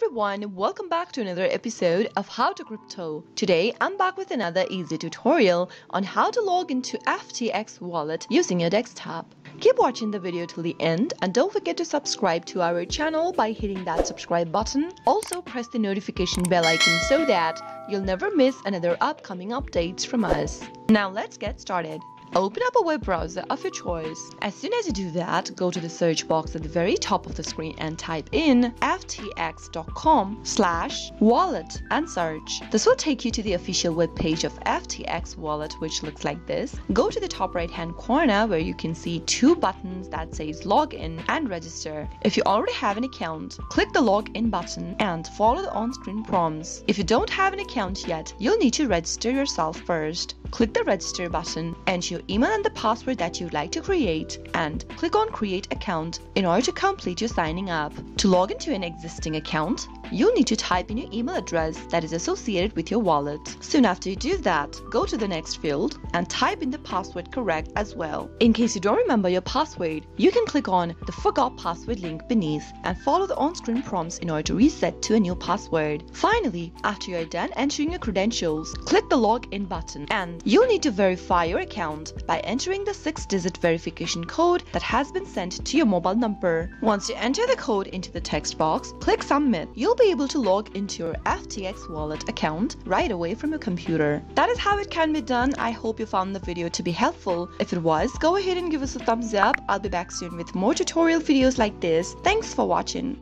everyone, welcome back to another episode of How to Crypto. Today I'm back with another easy tutorial on how to log into FTX wallet using your desktop. Keep watching the video till the end and don't forget to subscribe to our channel by hitting that subscribe button. Also press the notification bell icon so that you'll never miss another upcoming updates from us. Now let's get started. Open up a web browser of your choice. As soon as you do that, go to the search box at the very top of the screen and type in ftx.com/wallet and search. This will take you to the official web page of FTX wallet, which looks like this. Go to the top right hand corner where you can see two buttons that says login and register. If you already have an account, click the login button and follow the on-screen prompts. If you don't have an account yet, you'll need to register yourself first. Click the register button, enter your email and the password that you'd like to create, and click on create account in order to complete your signing up. To log into an existing account, you'll need to type in your email address that is associated with your wallet. Soon after you do that, go to the next field and type in the password correct as well. In case you don't remember your password, you can click on the forgot password link beneath and follow the on-screen prompts in order to reset to a new password. Finally, after you're done entering your credentials, click the login button and you'll need to verify your account by entering the 6-digit verification code that has been sent to your mobile number. Once you enter the code into the text box, click submit. You'll be able to log into your FTX wallet account right away from your computer. That is how it can be done. I hope you found the video to be helpful. If it was, go ahead and give us a thumbs up. I'll be back soon with more tutorial videos like this. Thanks for watching.